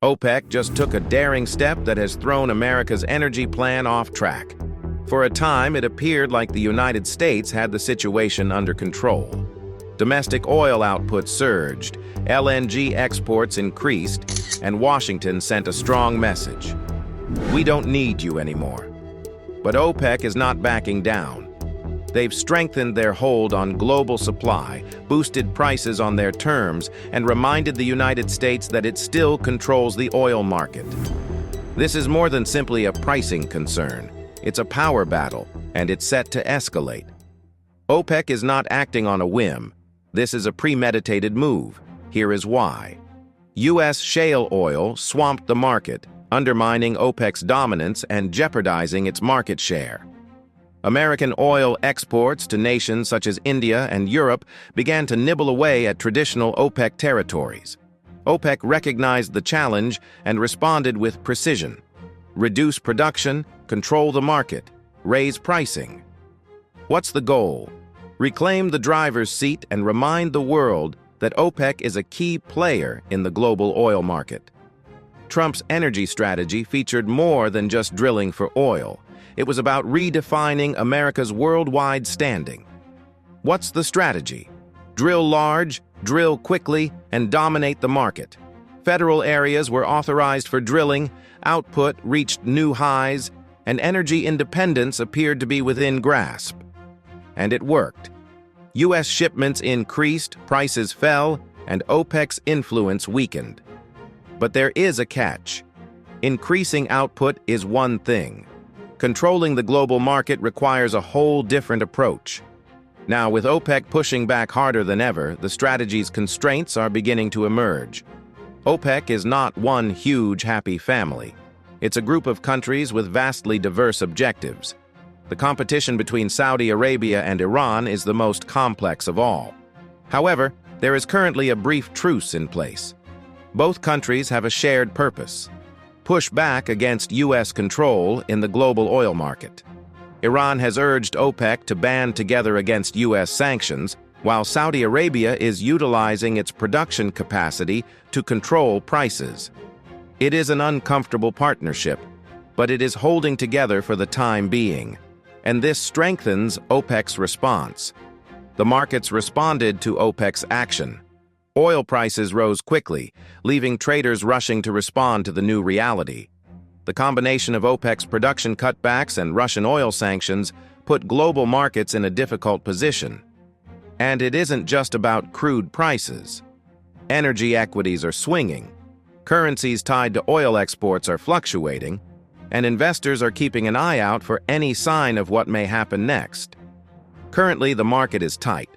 OPEC just took a daring step that has thrown America's energy plan off track. For a time, it appeared like the United States had the situation under control. Domestic oil output surged, LNG exports increased, and Washington sent a strong message. We don't need you anymore. But OPEC is not backing down. They've strengthened their hold on global supply, boosted prices on their terms, and reminded the United States that it still controls the oil market. This is more than simply a pricing concern. It's a power battle, and it's set to escalate. OPEC is not acting on a whim. This is a premeditated move. Here is why. U.S. shale oil swamped the market, undermining OPEC's dominance and jeopardizing its market share. American oil exports to nations such as India and Europe began to nibble away at traditional OPEC territories. OPEC recognized the challenge and responded with precision. Reduce production, control the market, raise pricing. What's the goal? Reclaim the driver's seat and remind the world that OPEC is a key player in the global oil market. Trump's energy strategy featured more than just drilling for oil. It was about redefining America's worldwide standing. What's the strategy? Drill large, drill quickly, and dominate the market. Federal areas were authorized for drilling, output reached new highs, and energy independence appeared to be within grasp. And it worked. U.S. shipments increased, prices fell, and OPEC's influence weakened. But there is a catch. Increasing output is one thing. Controlling the global market requires a whole different approach. Now, with OPEC pushing back harder than ever, the strategy's constraints are beginning to emerge. OPEC is not one huge happy family. It's a group of countries with vastly diverse objectives. The competition between Saudi Arabia and Iran is the most complex of all. However, there is currently a brief truce in place. Both countries have a shared purpose: push back against U.S. control in the global oil market. Iran has urged OPEC to band together against U.S. sanctions, while Saudi Arabia is utilizing its production capacity to control prices. It is an uncomfortable partnership, but it is holding together for the time being, and this strengthens OPEC's response. The markets responded to OPEC's action. Oil prices rose quickly, leaving traders rushing to respond to the new reality. The combination of OPEC's production cutbacks and Russian oil sanctions put global markets in a difficult position. And it isn't just about crude prices. Energy equities are swinging, currencies tied to oil exports are fluctuating, and investors are keeping an eye out for any sign of what may happen next. Currently, the market is tight.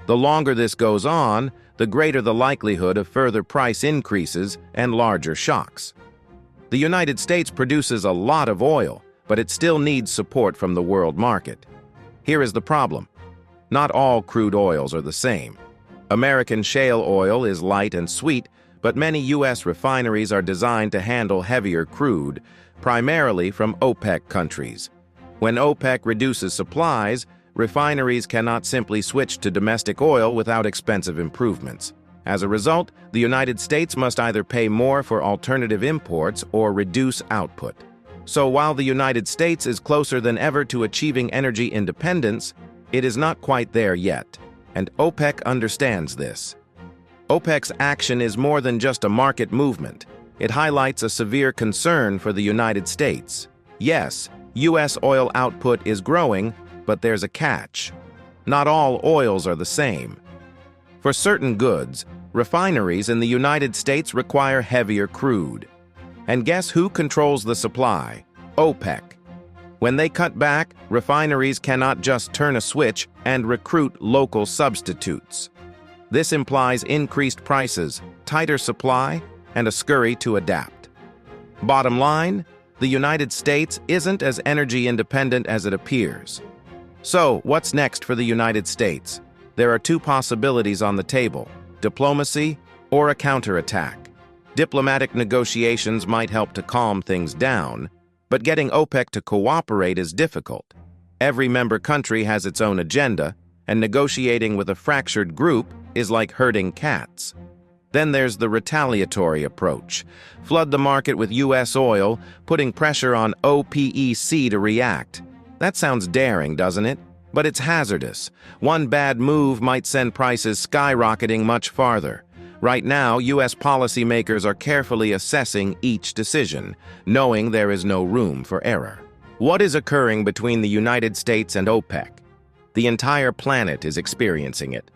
The longer this goes on, the greater the likelihood of further price increases and larger shocks. The United States produces a lot of oil, but it still needs support from the world market. Here is the problem. Not all crude oils are the same. American shale oil is light and sweet, but many U.S. refineries are designed to handle heavier crude, primarily from OPEC countries. When OPEC reduces supplies, refineries cannot simply switch to domestic oil without expensive improvements. As a result, the United States must either pay more for alternative imports or reduce output. So while the United States is closer than ever to achieving energy independence, it is not quite there yet, and OPEC understands this. OPEC's action is more than just a market movement. It highlights a severe concern for the United States. Yes, U.S. oil output is growing, but there's a catch. Not all oils are the same. For certain goods, refineries in the United States require heavier crude. And guess who controls the supply? OPEC. When they cut back, refineries cannot just turn a switch and recruit local substitutes. This implies increased prices, tighter supply, and a scurry to adapt. Bottom line, the United States isn't as energy independent as it appears. So, what's next for the United States? There are two possibilities on the table: diplomacy or a counterattack. Diplomatic negotiations might help to calm things down, but getting OPEC to cooperate is difficult. Every member country has its own agenda, and negotiating with a fractured group is like herding cats. Then there's the retaliatory approach. Flood the market with U.S. oil, putting pressure on OPEC to react. That sounds daring, doesn't it? But it's hazardous. One bad move might send prices skyrocketing much farther. Right now, U.S. policymakers are carefully assessing each decision, knowing there is no room for error. What is occurring between the United States and OPEC? The entire planet is experiencing it.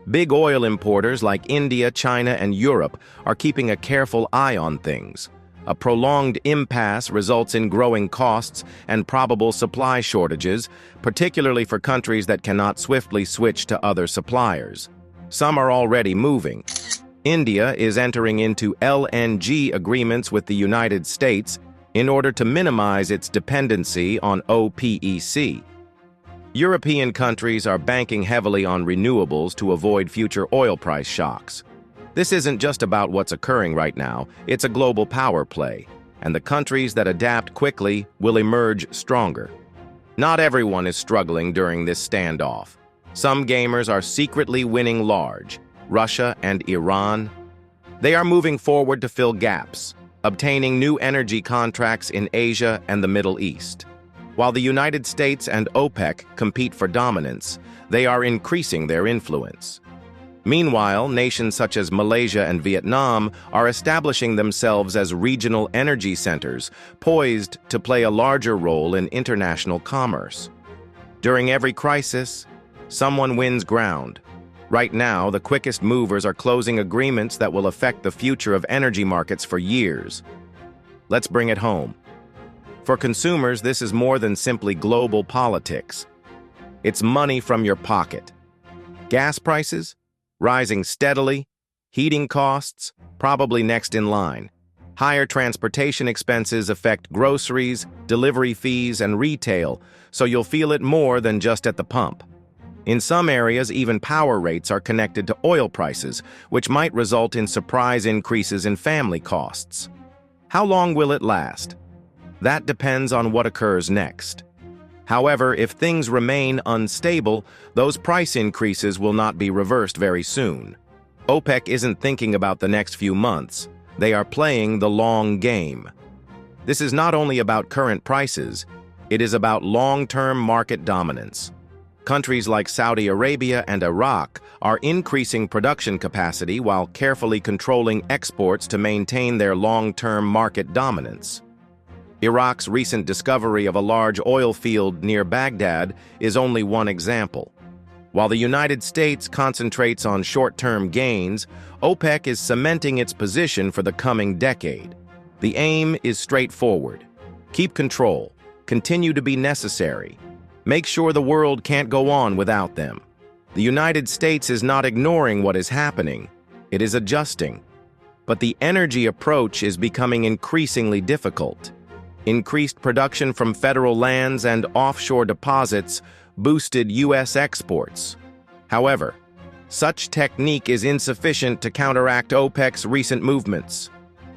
Big oil importers like India, China, and Europe are keeping a careful eye on things. A prolonged impasse results in growing costs and probable supply shortages, particularly for countries that cannot swiftly switch to other suppliers. Some are already moving. India is entering into LNG agreements with the United States in order to minimize its dependency on OPEC. European countries are banking heavily on renewables to avoid future oil price shocks. This isn't just about what's occurring right now, it's a global power play, and the countries that adapt quickly will emerge stronger. Not everyone is struggling during this standoff. Some gamers are secretly winning large. Russia and Iran. They are moving forward to fill gaps, obtaining new energy contracts in Asia and the Middle East. While the United States and OPEC compete for dominance, they are increasing their influence. Meanwhile, nations such as Malaysia and Vietnam are establishing themselves as regional energy centers, poised to play a larger role in international commerce. During every crisis, someone wins ground. Right now, the quickest movers are closing agreements that will affect the future of energy markets for years. Let's bring it home. For consumers, this is more than simply global politics. It's money from your pocket. Gas prices? Rising steadily. Heating costs? Probably next in line. Higher transportation expenses affect groceries, delivery fees, and retail, so you'll feel it more than just at the pump. In some areas, even power rates are connected to oil prices, which might result in surprise increases in family costs. How long will it last? That depends on what occurs next. However, if things remain unstable, those price increases will not be reversed very soon. OPEC isn't thinking about the next few months. They are playing the long game. This is not only about current prices, it is about long-term market dominance. Countries like Saudi Arabia and Iraq are increasing production capacity while carefully controlling exports to maintain their long-term market dominance. Iraq's recent discovery of a large oil field near Baghdad is only one example. While the United States concentrates on short-term gains, OPEC is cementing its position for the coming decade. The aim is straightforward. Keep control. Continue to be necessary. Make sure the world can't go on without them. The United States is not ignoring what is happening. It is adjusting. But the energy approach is becoming increasingly difficult. Increased production from federal lands and offshore deposits boosted U.S. exports. However, such technique is insufficient to counteract OPEC's recent movements.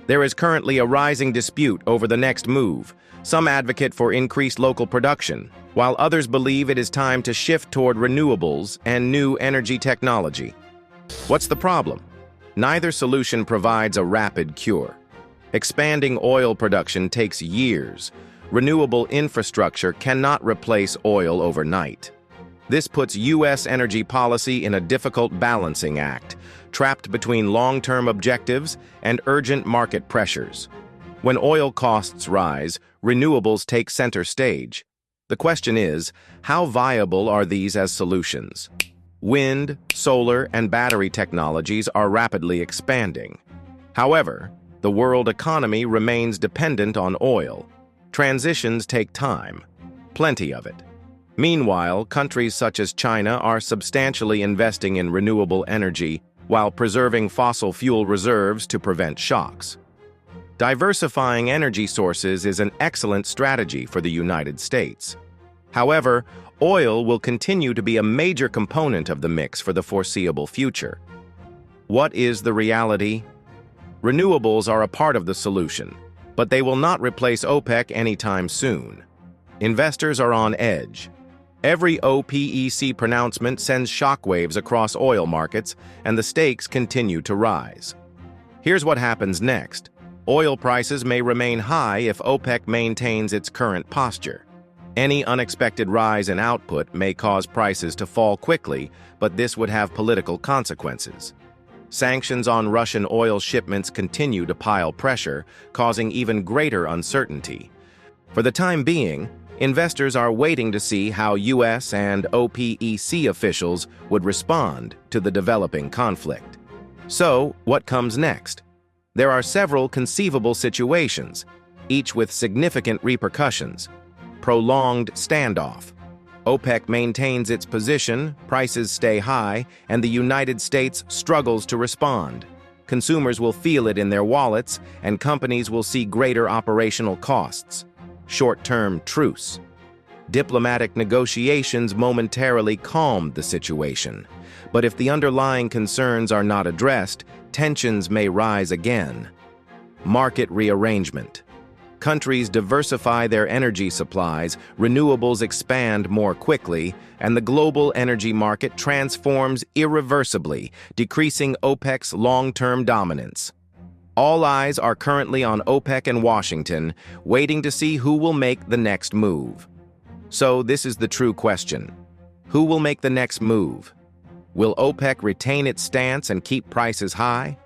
There is currently a rising dispute over the next move. Some advocate for increased local production, while others believe it is time to shift toward renewables and new energy technology. What's the problem? Neither solution provides a rapid cure. Expanding oil production takes years. Renewable infrastructure cannot replace oil overnight. This puts U.S. energy policy in a difficult balancing act, trapped between long-term objectives and urgent market pressures. When oil costs rise, renewables take center stage. The question is, how viable are these as solutions? Wind, solar, and battery technologies are rapidly expanding. However, the world economy remains dependent on oil. Transitions take time, plenty of it. Meanwhile, countries such as China are substantially investing in renewable energy while preserving fossil fuel reserves to prevent shocks. Diversifying energy sources is an excellent strategy for the United States. However, oil will continue to be a major component of the mix for the foreseeable future. What is the reality? Renewables are a part of the solution, but they will not replace OPEC anytime soon. Investors are on edge. Every OPEC pronouncement sends shockwaves across oil markets, and the stakes continue to rise. Here's what happens next. Oil prices may remain high if OPEC maintains its current posture. Any unexpected rise in output may cause prices to fall quickly, but this would have political consequences. Sanctions on Russian oil shipments continue to pile pressure, causing even greater uncertainty. For the time being, investors are waiting to see how U.S. and OPEC officials would respond to the developing conflict. So, what comes next? There are several conceivable situations, each with significant repercussions. Prolonged standoff. OPEC maintains its position, prices stay high, and the United States struggles to respond. Consumers will feel it in their wallets, and companies will see greater operational costs. Short-term truce. Diplomatic negotiations momentarily calmed the situation. But if the underlying concerns are not addressed, tensions may rise again. Market rearrangement. Countries diversify their energy supplies, renewables expand more quickly, and the global energy market transforms irreversibly, decreasing OPEC's long-term dominance. All eyes are currently on OPEC and Washington, waiting to see who will make the next move. So this is the true question. Who will make the next move? Will OPEC retain its stance and keep prices high?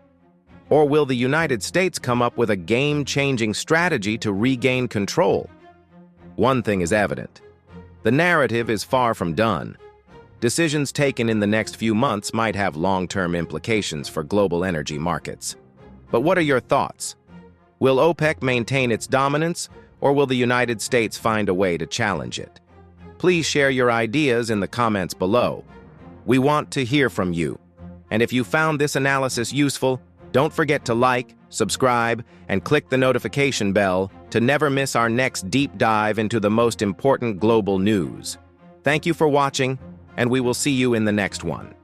Or will the United States come up with a game-changing strategy to regain control? One thing is evident. The narrative is far from done. Decisions taken in the next few months might have long-term implications for global energy markets. But what are your thoughts? Will OPEC maintain its dominance, or will the United States find a way to challenge it? Please share your ideas in the comments below. We want to hear from you. And if you found this analysis useful, don't forget to like, subscribe, and click the notification bell to never miss our next deep dive into the most important global news. Thank you for watching, and we will see you in the next one.